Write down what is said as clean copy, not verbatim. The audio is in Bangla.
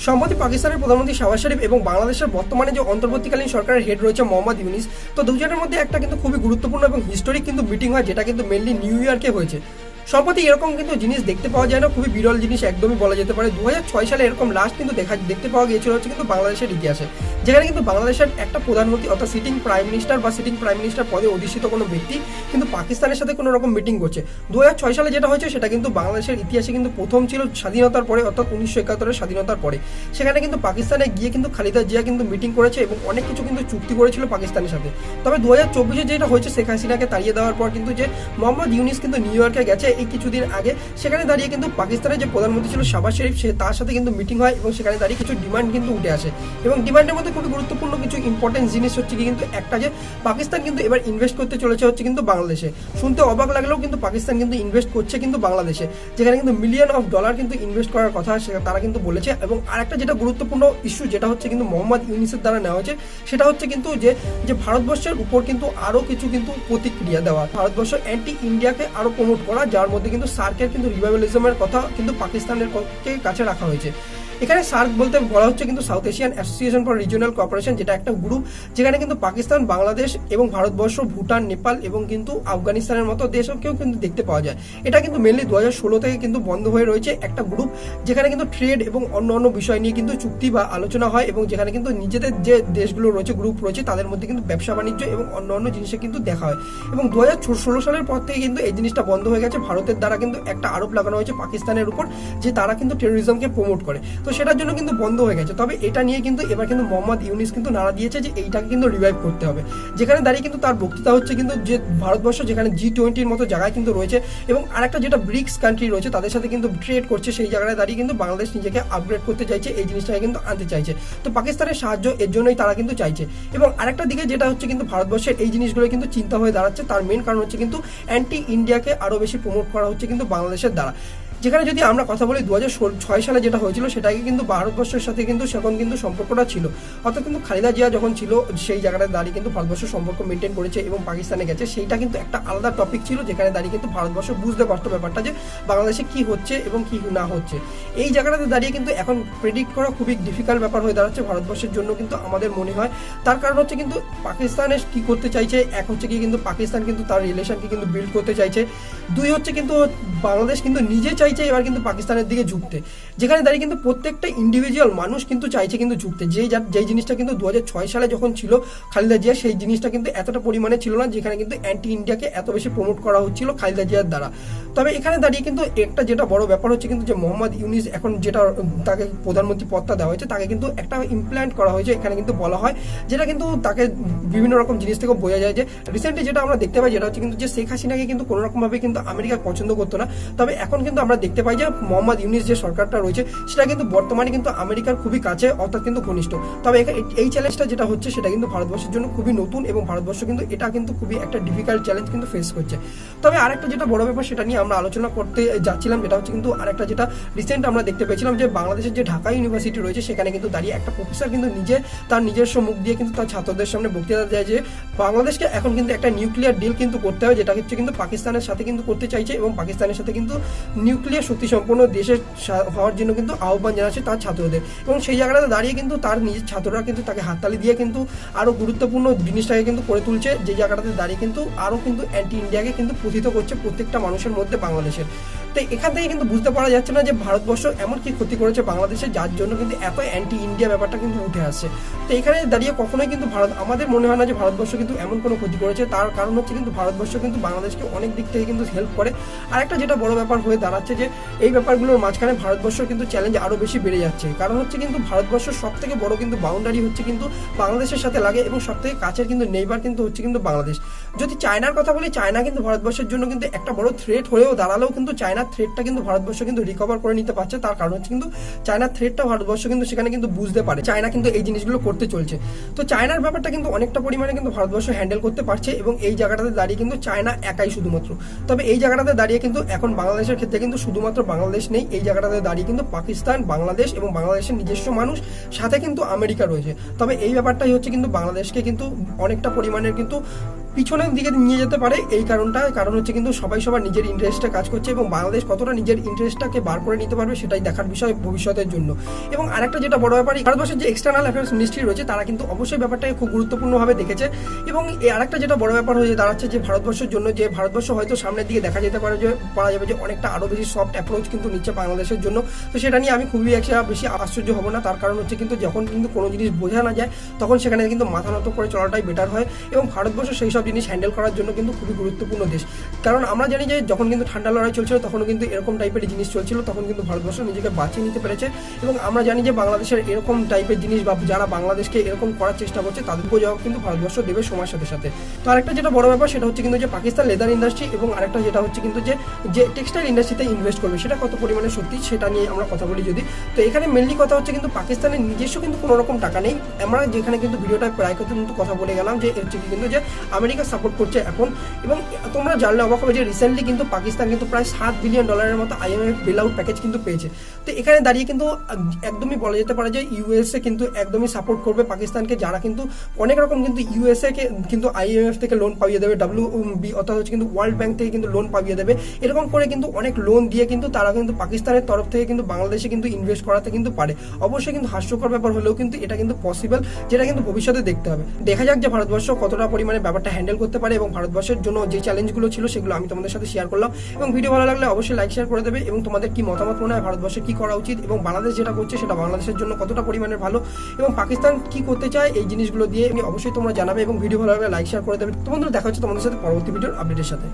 সম্প্রতি পাকিস্তানের প্রধানমন্ত্রী শাহবাজ শরীফ এবং বাংলাদেশের বর্তমানে যে অন্তর্বর্তীকালীন সরকারের হেড রয়েছে মোহাম্মদ ইউনিস, তো দুজনের মধ্যে একটা কিন্তু খুবই গুরুত্বপূর্ণ এবং হিস্টোরিক কিন্তু মিটিং হয়, যেটা কিন্তু মেনলি নিউ ইয়র্কে হয়েছে। সম্প্রতি এরকম কিন্তু জিনিস দেখতে পাওয়া যায় না, খুবই বিরল জিনিস একদমই বলা যেতে পারে। 2006 সালে এরকম লাস্ট কিন্তু দেখতে পাওয়া গিয়েছিল হচ্ছে কিন্তু বাংলাদেশের ইতিহাসে, যেখানে কিন্তু বাংলাদেশের একটা প্রধানমন্ত্রী অর্থাৎ সিটিং প্রাইম মিনিস্টার পদে অধিষ্ঠিত কোনো ব্যক্তি কিন্তু পাকিস্তানের সাথে কোনো রকম মিটিং করছে। 2006 সালে যেটা হয়েছে সেটা কিন্তু বাংলাদেশের ইতিহাসে কিন্তু প্রথম ছিল স্বাধীনতার পরে, অর্থাৎ 1971 স্বাধীনতার পরে। সেখানে কিন্তু পাকিস্তানে গিয়ে কিন্তু খালেদা জিয়া কিন্তু মিটিং করেছে এবং অনেক কিছু কিন্তু চুক্তি করেছিল পাকিস্তানের সাথে। তবে 2024 যেটা হয়েছে শেখ হাসিনাকে তাড়িয়ে দেওয়ার পর কিন্তু যে মোহাম্মদ ইউনিস কিন্তু নিউ ইয়র্কে গেছে এই কিছুদিন আগে, সেখানে দাঁড়িয়ে কিন্তু পাকিস্তানের যে প্রধানমন্ত্রী ছিল শাহবাজ শরীফ, সে তার সাথে কিন্তু মিটিং হয় এবং সেখানে দাঁড়িয়ে কিছু ডিমান্ড কিন্তু উঠে আসে। এবং ডিমান্ডের মধ্যে খুবই গুরুত্বপূর্ণ কিছু ইম্পর্টেন্ট জিনিস হচ্ছে কি কিন্তু একটা, যে পাকিস্তান কিন্তু এবার ইনভেস্ট করতে চলেছে হচ্ছে কিন্তু বাংলাদেশে। শুনতে অবাক লাগলেও কিন্তু পাকিস্তান কিন্তু ইনভেস্ট করছে কিন্তু বাংলাদেশে, যেখানে কিন্তু মিলিয়ন অফ ডলার কিন্তু ইনভেস্ট করার কথা তারা কিন্তু বলেছে। এবং আরেকটা যেটা গুরুত্বপূর্ণ ইস্যু যেটা হচ্ছে কিন্তু মোহাম্মদ ইউনিসের দ্বারা নেওয়া হয়েছে, সেটা হচ্ছে কিন্তু যে ভারতবর্ষের উপর কিন্তু আরো কিছু কিন্তু প্রতিক্রিয়া দেওয়া, ভারতবর্ষ অ্যান্টি ইন্ডিয়াকে আরো প্রমোট করা, যার মধ্যে কিন্তু সার্কের কিন্তু রিভাইভালিজমের কথা কিন্তু পাকিস্তানের কাছে রাখা হয়েছে। এখানে সার্ক বলতে বলা হচ্ছে কিন্তু south Asian association for regional cooperation, যেটা একটা গ্রুপ যেখানে কিন্তু পাকিস্তান, বাংলাদেশ এবং ভারতবর্ষ, ভুটান, নেপাল এবং কিন্তু আফগানিস্তানের মতো দেশকেও কিন্তু দেখতে পাওয়া যায়। এটা কিন্তু মেনলি 2016 থেকে কিন্তু বন্ধ হয়ে রয়েছে একটা গ্রুপ, যেখানে কিন্তু ট্রেড এবং অন্য বিষয় নিয়ে কিন্তু চুক্তি বা আলোচনা হয় এবং যেখানে কিন্তু নিজেদের যে দেশগুলো রয়েছে, গ্রুপ রয়েছে, তাদের মধ্যে কিন্তু ব্যবসা বাণিজ্য এবং অন্য জিনিসে কিন্তু দেখা হয়। এবং 2016 সালের পর থেকে কিন্তু এই জিনিসটা বন্ধ হয়ে গেছে। ভারতের দ্বারা কিন্তু একটা আরোপ লাগানো হয়েছে পাকিস্তানের উপর যে তারা কিন্তু টেরোরিজমকে প্রমোট করে, তো সেটার জন্য কিন্তু বন্ধ হয়ে গেছে। তবে এটা নিয়ে কিন্তু এবার কিন্তু মোহাম্মদ ইউনিস কিন্তু নাড়া দিয়েছে যে এইটাকে কিন্তু রিভাইভ করতে হবে, যেখানে দাঁড়িয়ে কিন্তু তার বক্তৃতা হচ্ছে কিন্তু যে ভারতবর্ষ যেখানে G20 মতো জায়গায় কিন্তু রয়েছে এবং আরেকটা যেটা ব্রিক্স কান্ট্রি রয়েছে তাদের সাথে কিন্তু ট্রেড করছে, সেই জায়গায় দাঁড়িয়ে কিন্তু বাংলাদেশ নিজেকে আপগ্রেড করতে চাইছে, এই জিনিসটাকে কিন্তু আনতে চাইছে। তো পাকিস্তানের সাহায্য এর জন্যই তারা কিন্তু চাইছে। এবং আরেকটা দিকে যেটা হচ্ছে কিন্তু ভারতবর্ষের এই জিনিসগুলো কিন্তু চিন্তা হয়ে দাঁড়াচ্ছে, তার মেন কারণ হচ্ছে কিন্তু অ্যান্টি ইন্ডিয়াকে আরো বেশি প্রমোট করা হচ্ছে কিন্তু বাংলাদেশের দ্বারা। যেখানে যদি আমরা কথা বলি 2006 সালে যেটা হয়েছিল সেটাকে কিন্তু ভারতবর্ষের সাথে কিন্তু সেখন কিন্তু সম্পর্কটা ছিল, অর্থাৎ কিন্তু খালেদা জিয়া যখন ছিল সেই জায়গাটায় দাঁড়িয়ে কিন্তু ভারতবর্ষের সম্পর্ক মেনটেন করেছে এবং পাকিস্তানে গেছে, সেইটা কিন্তু একটা আলাদা টপিক ছিল, যেখানে দাঁড়িয়ে কিন্তু ভারতবর্ষ বুঝতে পারতো ব্যাপারটা যে বাংলাদেশে কি হচ্ছে এবং কি না হচ্ছে। এই জায়গাটাতে দাঁড়িয়ে কিন্তু এখন প্রেডিক্ট করা খুবই ডিফিকাল্ট ব্যাপার হয়ে দাঁড়াচ্ছে ভারতবর্ষের জন্য কিন্তু আমাদের মনে হয়। তার কারণ হচ্ছে কিন্তু পাকিস্তানে কি করতে চাইছে, এক হচ্ছে কি কিন্তু পাকিস্তান কিন্তু তার রিলেশনকে কিন্তু বিল্ড করতে চাইছে, দুই হচ্ছে কিন্তু বাংলাদেশ কিন্তু নিজে চাইছে এবার কিন্তু পাকিস্তানের দিকে ঝুঁকতে, যেখানে দাঁড়িয়ে কিন্তু প্রত্যেকটা ইন্ডিভিজুয়াল মানুষ কিন্তু চাইছে কিন্তু ঝুঁকতে। যেই জিনিসটা কিন্তু 2006 সালে যখন ছিল খালেদা জিয়া, সেই জিনিসটা কিন্তু এতটা পরিমাণে ছিল না, যেখানে কিন্তু অ্যান্টি ইন্ডিয়াকে এত বেশি প্রমোট করা হচ্ছিল খালেদা জিয়ার দ্বারা। তবে এখানে দাঁড়িয়ে কিন্তু একটা যেটা বড় ব্যাপার হচ্ছে কিন্তু যে মোহাম্মদ ইউনিস এখন যেটা তাকে প্রধানমন্ত্রী পদটা দেওয়া হয়েছে, তাকে কিন্তু একটা ইমপ্ল্যান্ট করা হয়েছে, এখানে কিন্তু বলা হয়, যেটা কিন্তু তাকে বিভিন্ন রকম জিনিস থেকে বোঝা যায় যে রিসেন্টলি যেটা আমরা দেখতে পাই যেটা হচ্ছে কিন্তু যে শেখ হাসিনাকে কিন্তু কোনো রকম ভাবে কিন্তু আমেরিকা পছন্দ করতো না, তবে এখন কিন্তু আমরা দেখতে পাই যে মোহাম্মদ ইউনিস যে সরকারটা রয়েছে সেটা কিন্তু বর্তমানে কিন্তু আমেরিকার খুবই কাছে, অর্থাৎ কিন্তু ঘনিষ্ঠ। তবে এই চ্যালেঞ্জটা যেটা হচ্ছে সেটা কিন্তু ভারতবর্ষের জন্য খুবই নতুন এবং ভারতবর্ষ কিন্তু এটা কিন্তু খুবই একটা ডিফিকাল্ট চ্যালেঞ্জ কিন্তু ফেস করছে। তবে আরেকটা যেটা বড় ব্যাপার সেটা নিয়ে আমরা আলোচনা করতে যাচ্ছিলাম, যেটা হচ্ছে কিন্তু আরেকটা যেটা রিসেন্ট আমরা দেখতে পেয়েছিলাম যে বাংলাদেশের যে ঢাকা ইউনিভার্সিটি রয়েছে সেখানে কিন্তু দাঁড়িয়ে একটা প্রফেসর কিন্তু তার নিজস্ব মুখ দিয়ে কিন্তু তার ছাত্রদের সামনে বক্তৃতা দেয় যে বাংলাদেশকে এখন কিন্তু একটা নিউক্লিয়ার ডিল কিন্তু করতে হবে, যেটা হচ্ছে কিন্তু পাকিস্তানের সাথে কিন্তু করতে চাইছে এবং পাকিস্তানের সাথে কিন্তু নিউক্লিয়ার শক্তি সম্পন্ন দেশের হওয়ার জন্য কিন্তু আহ্বান জানাচ্ছে তার ছাত্রদের। এবং সেই জায়গাটাতে দাঁড়িয়ে কিন্তু তার নিজের ছাত্ররা কিন্তু তাকে হাততালি দিয়ে কিন্তু আরো গুরুত্বপূর্ণ জিনিসটাকে কিন্তু করে তুলছে, যে জায়গাটাতে দাঁড়িয়ে কিন্তু আরো কিন্তু অ্যান্টি ইন্ডিয়াকে কিন্তু প্রথিত করছে প্রত্যেকটা মানুষের মধ্যে বাংলাদেশের। তো এখান থেকে কিন্তু বুঝতে পারা যাচ্ছে না যে ভারতবর্ষ এমন কি ক্ষতি করেছে বাংলাদেশে, যার জন্য কিন্তু এত অ্যান্টি ইন্ডিয়া ব্যাপারটা কিন্তু উঠে আসছে। তো এখানে দাঁড়িয়ে কখনোই কিন্তু আমাদের মনে হয় না যে ভারতবর্ষ কিন্তু এমন কোনো ক্ষতি করেছে, তার কারণ হচ্ছে কিন্তু ভারতবর্ষ কিন্তু বাংলাদেশকে অনেক দিক থেকে কিন্তু হেল্প করে। আর একটা যেটা বড় ব্যাপার হয়ে দাঁড়াচ্ছে যে এই ব্যাপারগুলোর মাঝখানে ভারতবর্ষ কিন্তু চ্যালেঞ্জ আরো বেশি বেড়ে যাচ্ছে, কারণ হচ্ছে কিন্তু ভারতবর্ষের সব থেকে বড় কিন্তু বাউন্ডারি হচ্ছে কিন্তু বাংলাদেশের সাথে লাগে এবং সব থেকে কাছের কিন্তু নেইবার কিন্তু হচ্ছে কিন্তু বাংলাদেশ। যদি চায়নার কথা বলি, চায়না কিন্তু ভারতবর্ষের জন্য কিন্তু একটা বড় থ্রেট হয়েও দাঁড়ালেও কিন্তু চায়নার থ্রেটটা কিন্তু ভারতবর্ষ কিন্তু রিকভার করে নিতে পারছে, তার কারণ হচ্ছে কিন্তু চায়নার থ্রেটটা ভারতবর্ষ কিন্তু সেখানে কিন্তু বুঝতে পারে, চায়না কিন্তু এই জিনিসগুলো করতে চলছে। তো চায়নার ব্যাপারটা কিন্তু অনেকটা পরিমাণে কিন্তু ভারতবর্ষ হ্যান্ডেল করতে পারছে এবং এই জায়গাটাতে দাঁড়িয়ে কিন্তু চায়না একাই শুধুমাত্র। তবে এই জায়গাটাতে দাঁড়িয়ে কিন্তু এখন বাংলাদেশের ক্ষেত্রে কিন্তু শুধুমাত্র বাংলাদেশ নেই, এই জায়গাটাতে দাঁড়িয়ে কিন্তু পাকিস্তান, বাংলাদেশ এবং বাংলাদেশের নিজস্ব মানুষ, সাথে কিন্তু আমেরিকা রয়েছে। তবে এই ব্যাপারটাই হচ্ছে কিন্তু বাংলাদেশকে কিন্তু অনেকটা পরিমাণের কিন্তু পিছনের দিকে নিয়ে যেতে পারে। এই কারণ হচ্ছে কিন্তু সবাই সবার নিজের ইন্টারেস্টে কাজ করছে এবং বাংলাদেশ কতটা নিজের ইন্টারেস্টটাকে বার করে নিতে পারবে সেটাই দেখার বিষয় ভবিষ্যতের জন্য। এবং আরেকটা যেটা বড় ব্যাপার, ভারতবর্ষের যে এক্সটার্নাল অ্যাফেয়ার্স মিনিস্ট্রি রয়েছে তারা কিন্তু অবশ্যই ব্যাপারটাকে খুব গুরুত্বপূর্ণভাবে দেখেছে। এবং আরেকটা যেটা বড় ব্যাপার হয়ে দাঁড়াচ্ছে যে ভারতবর্ষের জন্য, যে ভারতবর্ষ হয়তো সামনের দিকে দেখা যেতে পারে যে পারা যাবে যে অনেকটা আরো বেশি সফট অ্যাপ্রোচ কিন্তু নিচ্ছে বাংলাদেশের জন্য। তো সেটা নিয়ে আমি খুবই বেশি আশ্চর্য হব না। তার কারণ হচ্ছে কিন্তু যখন কিন্তু কোনো জিনিস বোঝা না যায় তখন সেখানে কিন্তু মাথা নত করে চলাটাই বেটার হয়। এবং ভারতবর্ষ সেই সব জিনিস হ্যান্ডেল করার জন্য কিন্তু খুবই গুরুত্বপূর্ণ দেশ। কারণ আমরা জানি যে যখন কিন্তু ঠান্ডা লড়াই চলছিল তখনও কিন্তু এরকম টাইপের জিনিস চলছিল, তখন কিন্তু ভারতবর্ষ নিজেকে বাঁচিয়ে নিতে পেরেছে। এবং আমরা জানি যে বাংলাদেশের এরকম টাইপের জিনিস বা যারা বাংলাদেশকে এরকম করার চেষ্টা করছে তাদের জবাব কিন্তু ভারতবর্ষ দেবে সময়ের সাথে সাথে। তো আরেকটা যেটা বড় ব্যাপার সেটা হচ্ছে কিন্তু যে পাকিস্তান লেদার ইন্ডাস্ট্রি এবং আরেকটা যেটা হচ্ছে কিন্তু যে টেক্সটাইল ইন্ডাস্ট্রিতে ইনভেস্ট করবে সেটা কত পরিমাণে সত্যি সেটা নিয়ে আমরা কথা বলি যদি। তো এখানে মেনলি কথা হচ্ছে কিন্তু পাকিস্তানের নিজস্ব কিন্তু কোনো রকম টাকা নেই। আমরা যেখানে কিন্তু ভিডিওটা প্রায় কিন্তু কথা বলে গেলাম যে হচ্ছে কিন্তু যে আমেরিকা সাপোর্ট করছে এখন। এবং তোমরা জানলে অবাক হবে যে রিসেন্টলি কিন্তু পাকিস্তান কিন্তু প্রায় $7 বিলিয়ন মতো IMF বেল আউট প্যাকেজ কিন্তু পেয়েছে। তো এখানে দাঁড়িয়ে কিন্তু একদমই বলা যেতে পারে যে ইউএসএ কিন্তু একদমই সাপোর্ট করবে পাকিস্তানকে, যারা কিন্তু অনেক রকম কিন্তু ইউএসএ কে কিন্তু IMF থেকে লোন পাইয়ে দেবে, WB অর্থাৎ হচ্ছে কিন্তু ওয়ার্ল্ড ব্যাংক থেকে কিন্তু লোন পাইয়ে দেবে। এরকম করে কিন্তু অনেক লোন দিয়ে কিন্তু তারা কিন্তু পাকিস্তানের তরফ থেকে কিন্তু বাংলাদেশে কিন্তু ইনভেস্ট করাতে কিন্তু পারে। অবশ্যই কিন্তু হাস্যকর ব্যাপার হলেও কিন্তু এটা কিন্তু পসিবল, যেটা কিন্তু ভবিষ্যতে দেখতে হবে। দেখা যাক যে ভারতবর্ষ কতটা পরিমাণে ব্যাপারটা হ্যান্ডেল করতে পারে। এবং ভারতবর্ষের জন্য যে চ্যালেঞ্জগুলো ছিল সেগুলো আমি তোমাদের সাথে শেয়ার করলাম। এবং ভিডিও ভালো লাগলে অবশ্যই লাইক শেয়ার করে দেবে। এবং তোমাদের কি মতামত মনে হয় ভারতবর্ষের কি করা উচিত এবং বাংলাদেশ যেটা করছে সেটা বাংলাদেশের জন্য কতটা পরিমাণে ভালো এবং পাকিস্তান কি করতে চায় এই জিনিসগুলো দিয়ে অবশ্যই তোমরা জানাবে। এবং ভিডিও ভালো লাগলে লাইক শেয়ার করে দেবে। তো বন্ধুরা দেখা হচ্ছে তোমাদের সাথে পরবর্তী ভিডিওর আপডেটের সাথে।